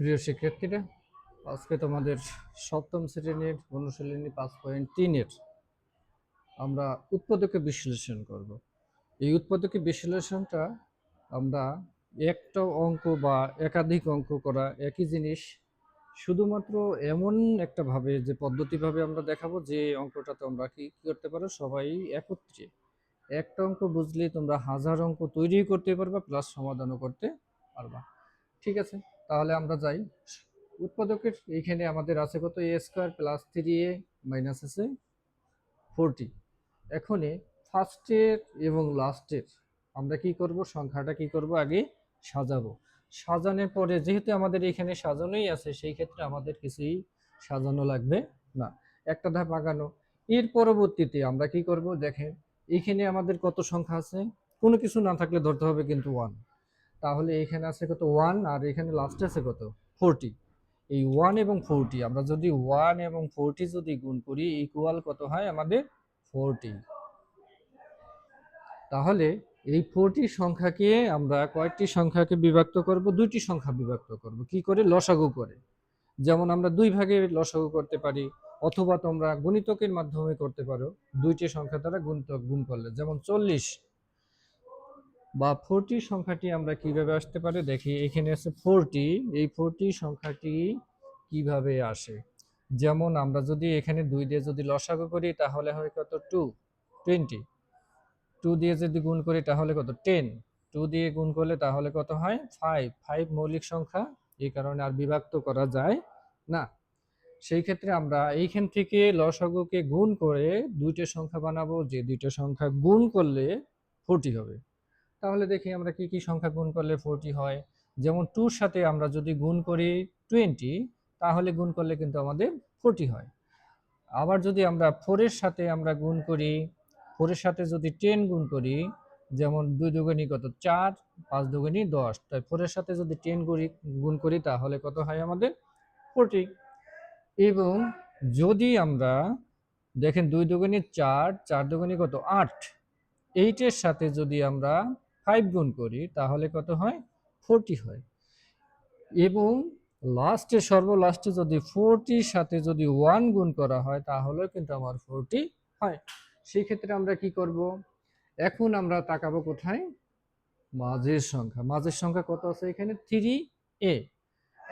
প্রিয় শিক্ষার্থীরা, আজকে তোমাদের সপ্তম শ্রেণীর অনুশীলনী 5.3-এর আমরা উৎপাদকে বিশ্লেষণ করব। এই উৎপাদকে বিশ্লেষণটা আমরা একটা অঙ্ক বা একাধিক অঙ্ক করা একই জিনিস, শুধুমাত্র এমন একটা ভাবে যে পদ্ধতিভাবে আমরা দেখাবো যে অঙ্কটা তোমরা কি করতে পারো, সবাই একত্রে একটা অঙ্ক বুঝলে তোমরা হাজার অঙ্ক তৈরি করতে পারবা, প্লাস সমাধানও করতে পারবা। ঠিক আছে, তাহলে আমরা যাই। উৎপাদকের এইখানে আমাদের আছে কত, এ স্কোয়ার প্লাস 3a মাইনাস আছে 40। এখনই ফার্স্টের এবং লাস্টের আমরা কি করব, সংখ্যাটা কি করব, আগে সাজাবো। সাজানোর পরে যেহেতু আমাদের এখানে সাজানোই আছে, সেই ক্ষেত্রে আমাদের কিছুই সাজানো লাগবে না, একটা ধাপ আগানো। এর পরবর্তীতে আমরা কি করব, দেখেন এখানে আমাদের কত সংখ্যা আছে, কোনো কিছু না থাকলে ধরতে হবে কিন্তু 1। তাহলে এখানে আছে কত 1, আর এখানে লাস্টে আছে কত 40। এই 1 এবং 40 আমরা যদি 1 এবং 40 যদি গুণ করি ইকুয়াল কত হয় আমাদের 40। তাহলে এই 40 সংখ্যাকে আমরা কয়েকটি সংখ্যাকে বিভক্ত করব, দুইটি সংখ্যা বিভক্ত করব কি করে, লসাগু করে। যেমন আমরা দুই ভাগে লসাগু করতে পারি, অথবা তোমরা গুণিতকের মাধ্যমে করতে পারো, দুইটি সংখ্যা দ্বারা গুণ করলে। যেমন 40 বা 40 সংখ্যাটি আমরা কিভাবে আসতে পারে দেখি। এখানে আছে 40, এই 40 সংখ্যাটি কিভাবে আসে, যেমন আমরা যদি এখানে 2 দিয়ে যদি লসাগু করি তাহলে হয় কত 2, 20। 2 দিয়ে যদি গুণ করি তাহলে কত 10, 2 দিয়ে গুণ করলে তাহলে কত হয় 5। 5 মৌলিক সংখ্যা, এই কারণে আর বিভক্ত করা যায় না। সেই ক্ষেত্রে আমরা এইখান থেকে লসাগুকে গুণ করে দুইটা সংখ্যা বানাবো, যে দুইটা সংখ্যা গুণ করলে 40 হবে। তাহলে দেখি আমরা কি কি সংখ্যা গুণ করলে 40 হয়। যেমন 2 সাথে আমরা যদি গুণ করি 20, তাহলে গুণ করলে কিন্তু আমাদের 40 হয়। আবার যদি আমরা 4 এর সাথে আমরা গুণ করি, 4 এর সাথে যদি 10 গুণ করি, যেমন 2 দুগুণী কত 4, 5 দুগুণী 10, তাই 4 এর সাথে যদি 10 গুণ করি তাহলে কত হয় আমাদের 40। এবং যদি আমরা দেখেন 2 দুগুণী 4, 4 দুগুণী কত 8, 8 এর সাথে যদি আমরা 5 গুণ করি তাহলে কত হয় 40 হয়। এবং লাস্টে সর্বলাস্টে যদি 40 সাথে যদি 1 গুণ করা হয় তাহলে কিন্তু আমার 40 হয়। সেই ক্ষেত্রে আমরা কি করব, এখন আমরা তাকাবো কোথায়, মাঝের সংখ্যা। মাঝের সংখ্যা কত আছে এখানে 3a।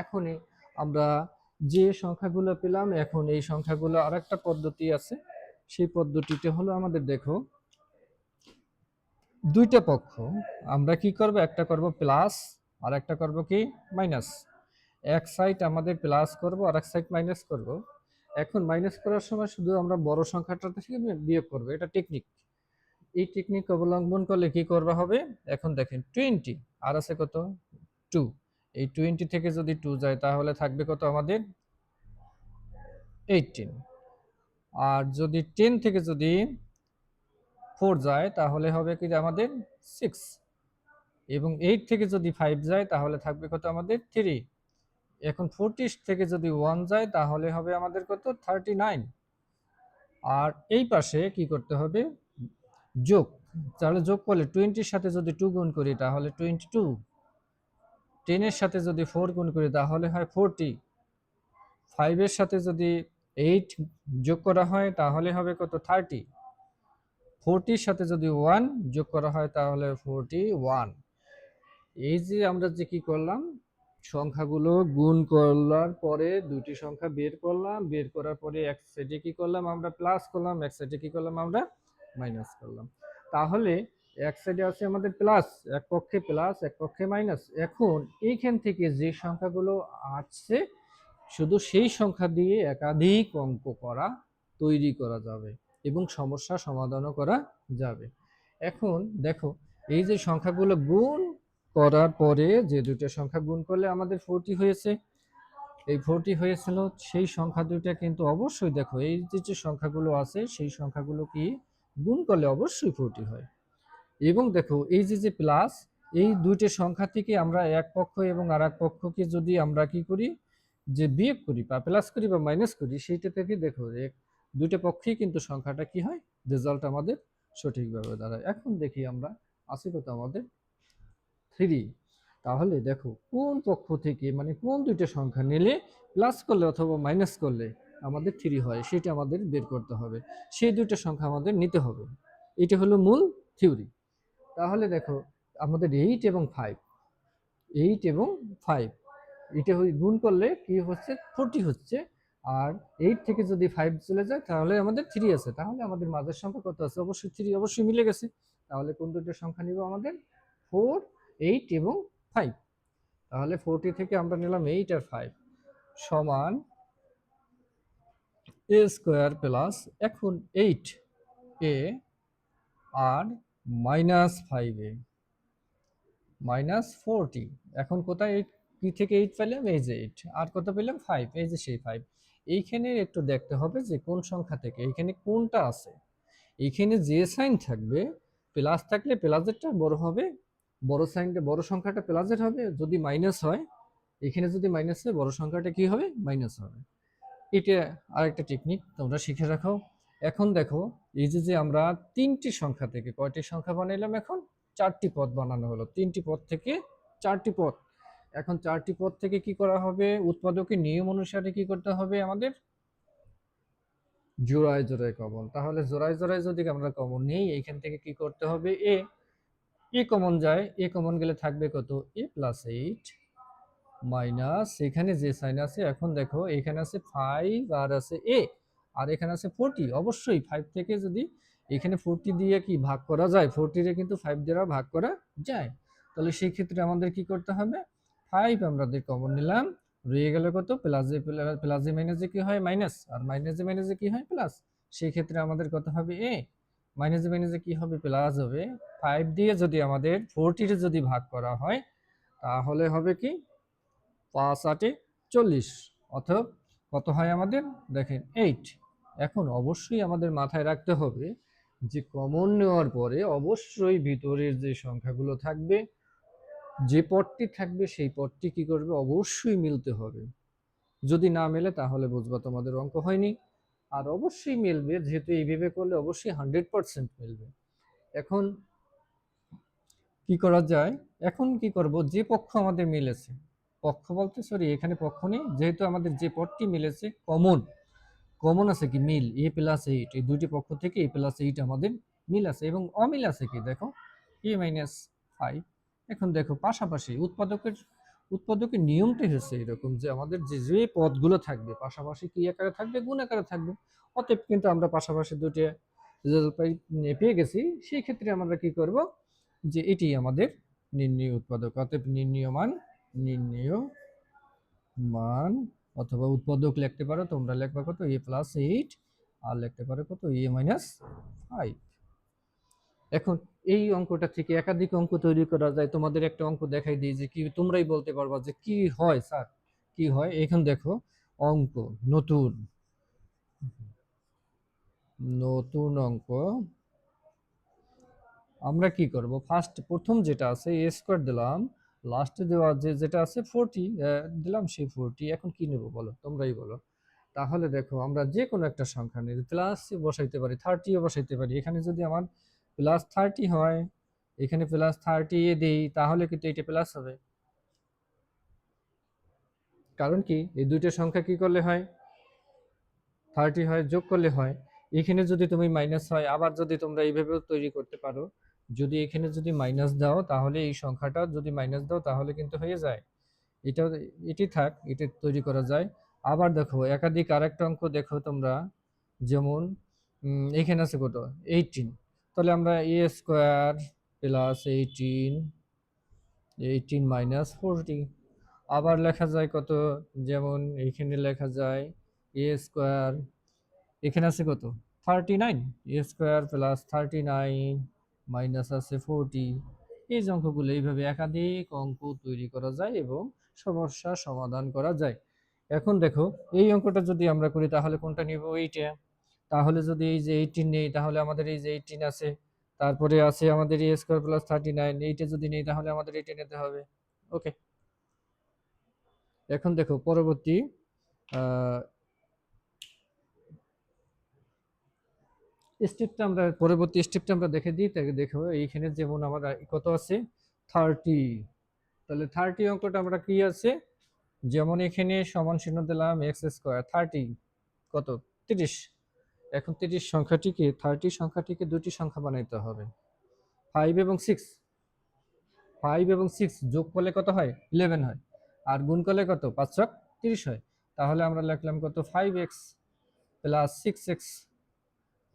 এখনই আমরা যে সংখ্যাগুলো পেলাম, এখন এই সংখ্যাগুলো আরেকটা পদ্ধতি আছে, সেই পদ্ধতিতে হলো আমাদের দেখো দুইটা পক্ষ আমরা কি করব, একটা করব প্লাস আর একটা করব কি মাইনাস। এক সাইড আমাদের প্লাস করব আর এক সাইড মাইনাস করব। এখন মাইনাস করার সময় শুধু আমরা বড় সংখ্যাটা থেকে বিয়োগ করব, এটা টেকনিক। এই টেকনিক অবলম্বন করলে কি করবা হবে, এখন দেখেন 20 আর আছে কত 2, এই 20 থেকে যদি 2 যায় তাহলে থাকবে কত আমাদের 18। আর যদি 10 থেকে যদি 4 যায় তাহলে হবে কি আমাদের 6। এবং 8 থেকে যদি 5 যায় তাহলে থাকবে কত আমাদের 3। এখন 40 থেকে যদি 1 যায় তাহলে হবে আমাদের কত 39। আর এই পাশে কি করতে হবে, যোগ। তাহলে যোগ করলে 20 এর সাথে যদি 2 গুণ করি তাহলে 22, 10 এর সাথে যদি 4 গুণ করি তাহলে হয় 40, 5 এর সাথে যদি 8 যোগ করা হয় তাহলে হবে কত 30, 40 এর সাথে যদি 1 যোগ করা হয় তাহলে 41। এই যে আমরা যে কি করলাম, সংখ্যাগুলো গুণ করার পরে দুটি সংখ্যা বের করলাম, বের করার পরে এক সাইডে কি করলাম আমরা প্লাস করলাম, এক সাইডে কি করলাম আমরা মাইনাস করলাম। তাহলে এক সাইডে আছে আমাদের প্লাস, এক পক্ষে প্লাস এক পক্ষে মাইনাস। এখন এইখান থেকে যে সংখ্যাগুলো আসছে শুধু সেই সংখ্যা দিয়ে একাধিক অঙ্ক তৈরি করা যাবে এবং সমস্যা সমাধানও করা যাবে। এখন দেখো এই যে সংখ্যাগুলো গুণ করার পরে যে দুটো সংখ্যা গুণ করলে আমাদের 40 হয়েছে, এই 40 হয়েছিল, সেই সংখ্যা দুইটা কিন্তু অবশ্যই দেখো এই যে সংখ্যাগুলো আছে সেই সংখ্যাগুলো কি গুণ করলে অবশ্যই 40 হয়। এবং দেখো এই যে প্লাস, এই দুইটা সংখ্যা থেকে আমরা এক পক্ষ এবং আর এক পক্ষকে যদি আমরা কি করি, যে বিয়োগ করি বা প্লাস করি বা মাইনাস করি, সেইটা থেকে দেখো দুইটা পক্ষেই কিন্তু সংখ্যাটা কি হয়, রেজাল্ট আমাদের সঠিকভাবে দাঁড়ায়। এখন দেখি আমরা আছে কত আমাদের 3। তাহলে দেখো কোন পক্ষ থেকে মানে কোন দুইটা সংখ্যা নিলে প্লাস করলে অথবা মাইনাস করলে আমাদের 3 হয় সেটা আমাদের বের করতে হবে, সেই দুইটা সংখ্যা আমাদের নিতে হবে। এটা হলো মূল থিওরি। তাহলে দেখো আমাদের 8 এবং 5 এটা গুণ করলে কি হচ্ছে 40 হচ্ছে, আর 8 থেকে যদি 5 চলে যায় তাহলে আমাদের 3 আছে, তাহলে আমাদের মাঝের সংখ্যা কত আছে, অবশ্যই 3, অবশ্যই মিলে গেছে। তাহলে কোন দুটো সংখ্যা নিব আমাদের, 4, 8 এবং 5। তাহলে 40 থেকে আমরা নিলাম 8 আর 5 সমান a স্কোয়ার প্লাস, এখন 8a আর -5a -40। এখন কোথায় 8 কি থেকে 8 পেলাম, এই যে 8, আর কত পেলাম 5, এই যে সেই 5। এইখানে একটু দেখতে হবে যে কোন সংখ্যা থেকে এইখানে কোনটা আছে। এইখানে যে সাইন থাকবে, প্লাস থাকলে প্লাসেরটা বড় হবে, বড় সাইনটা বড় সংখ্যাটা প্লাসের হবে, যদি মাইনাস হয় এখানে যদি মাইনাস হয় বড় সংখ্যাটা কি হবে, মাইনাস হবে। এটা আরেকটা টেকনিক তোমরা শিখে রাখো। এখন দেখো এই যে আমরা তিনটি সংখ্যা থেকে কয়টি সংখ্যা বানাইলাম, এখন 4টি পদ বানানো হলো, 3টি পদ থেকে 4টি পদ। এখন 4টি পদ থেকে কি করা হবে, উৎপাদকের নিয়ম অনুসারে কি করতে হবে আমাদের, জোড়ায় জোড়ায় কমন। তাহলে জোড়ায় জোড়ায় যদি আমরা কমন নেই, এইখান থেকে কি করতে হবে, এ কমন যায়, এ কমন গেলে থাকবে কত, a+8 মাইনাস এখানে যে সাইন আছে, এখন দেখো এখানে আছে 5 আর আছে a, আর এখানে আছে 40। অবশ্যই 5 থেকে যদি এখানে 40 দিয়ে কি ভাগ করা যায়, 40 রে কিন্তু 5 দ্বারা ভাগ করা যায়। তাহলে সেই ক্ষেত্রে আমাদের কি করতে হবে, 5 আমরা কমন নিলাম, রয়ে গেল কত, প্লাসে প্লাসে মাইনাসে কি হয় মাইনাস, আর মাইনাসে মাইনাসে কি হয় প্লাস। সেই ক্ষেত্রে আমাদের কত হবে, মাইনাসে মাইনাসে কি হবে, প্লাস হবে। 5 দিয়ে যদি আমাদের 40 রে যদি ভাগ করা হয় তাহলে হবে কি, 5 × 8 = 40, অথবা কত হয় আমাদের, দেখেন 8। এখন অবশ্যই আমাদের মাথায় রাখতে হবে যে কমন নেওয়ার পরে অবশ্যই ভিতরের যে সংখ্যাগুলো থাকবে, যে পদটি থাকবে সেই পদটি কি করবে, অবশ্যই মিলতে হবে। যদি না মেলে তাহলে বুঝবা তোমাদের অঙ্ক হয়নি। আর অবশ্যই মিলবে, যেহেতু এইভাবে করলে অবশ্যই 100% মিলবে। এখন কি করা যায়, এখন কি করব, যে পক্ষ আমাদের মিলেছে, পক্ষ বলতে সরি এখানে পক্ষ নেই, যেহেতু আমাদের যে পদটি মিলেছে কমন, কমন আছে কি মিল, a+8, এই দুইটি পক্ষ থেকে a+8 আমাদের মিল আছে, এবং অমিল আছে কি দেখো, a-5। এখন দেখো পাশাপাশি উৎপাদকের নিয়মটাই হচ্ছে এরকম যে আমাদের যে যে পদগুলো থাকবে পাশাপাশি কি আকারে থাকবে, গুণ আকারে থাকবে। অতএব কিন্তু আমরা পাশাপাশি দুটো রেজাল্ট পেয়ে গেছি। সেই ক্ষেত্রে আমরা কি করব, যে এটি আমাদের নির্ণয় উৎপাদক। অতএব নির্ণয় মান অথবা উৎপাদক লিখতে পারো, তোমরা লিখবা কত, a+8, আর লিখতে পারো কত, a-5। এখন এই অঙ্কটা থেকে একাধিক অঙ্ক তৈরি করা যায়। তোমাদের একটা অঙ্ক দেখাই দিই, যে কি তোমরাই বলতে পারবা যে কি হয় স্যার, কি হয়। এখন দেখো অঙ্ক, নতুন নতুন অঙ্ক। আমরা কি করব, প্রথম যেটা আছে a স্কয়ার দিলাম, লাস্টে দেওয়া যেটা আছে 40 দিলাম, সেই 40। এখন কি নেব বলো, তোমরাই বলো। তাহলে দেখো আমরা যে কোনো একটা সংখ্যা নিয়ে প্লাস বসাইতে পারি, 30ও বসাইতে পারি। এখানে যদি আমার +30 হয়, এখানে +30 এ দেই, তাহলে কিন্তু এটা প্লাস হবে। কারণ কি, এই দুইটা সংখ্যা কি করলে হয়, 30 হয়, যোগ করলে হয়। এখানে যদি তুমি মাইনাস হয়, আবার যদি তোমরা এইভাবেও তৈরি করতে পারো, যদি এখানে যদি মাইনাস দাও তাহলে এই সংখ্যাটা যদি মাইনাস দাও তাহলে কিন্তু হয়ে যায়। এটা এটি থাক, এটা তৈরি করা যায়। আবার দেখো একাধিক আরেকটা অঙ্ক দেখো তোমরা, যেমন এখানে আছে কত, 18। তাহলে আমরা a² + 18 - 40। আবার লেখা যায় কত, যেমন এইখানে লেখা যায় a², এখানে আছে কত, 39, a² + 39 মাইনাস আছে 40। এই যে অঙ্কগুলো এইভাবে একাধিক অঙ্ক তৈরি করা যায় এবং সমস্যা সমাধান করা যায়। এখন দেখো এই অঙ্কটা যদি আমরা করি তাহলে কোনটা নিব, এইটা। তাহলে যদি এই যে 18 নেই তাহলে আমাদের এই যে 18 আছে, তারপরে আছে আমাদের a² + 39, এইটা যদি নেই তাহলে আমাদের এটা নিতে হবে। ওকে, এখন দেখো পরবর্তী স্টেপটা আমরা দেখে দিই। তাকে দেখো এইখানে যেমন আমার কত আছে, 30। তাহলে 30 অঙ্কটা আমরা কি আছে, যেমন এখানে সমান চিহ্ন দিলাম এক্স স্কোয়ার, 30 কত 30। এখন 30 সংখ্যাটিকে 30 সংখ্যাটিকে দুটি সংখ্যা বানাইতে হবে, 5 এবং 6। 5 এবং 6 যোগ করলে কত হয়, 11 হয়। আর গুণ করলে কত, 5 × 30 হয়। তাহলে আমরা লিখলাম কত, 5x প্লাস 6x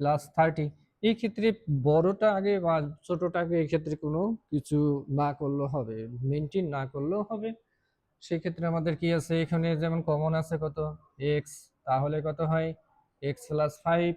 প্লাস 30। এই ক্ষেত্রে বড়টা আগে বা ছোটটা আগে এই ক্ষেত্রে কোনো কিছু না করলেও হবে, মেনটেন না করলেও হবে। সেই ক্ষেত্রে আমাদের কি আছে, এখানে যেমন কমন আছে কত, x, তাহলে কত হয় x প্লাস 5।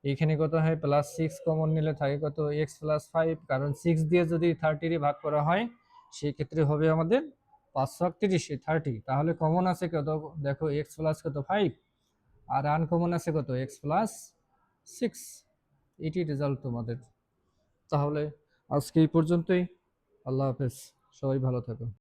এখানে কত হয়, +6 কমন নিলে থাকে কত, x প্লাস 5, কারণ 6 দিয়ে যদি 30 ভাগ করা হয় সেই ক্ষেত্রে হবে আমাদের 5×30 30। তাহলে কমন আছে কত, দেখো x প্লাস কত 5, আর আনকমন আছে কত, x প্লাস 6। এটি রেজাল্ট তোমাদের। তাহলে আজকে এই পর্যন্তই। আল্লাহ হাফেজ, সবাই ভালো থাকো।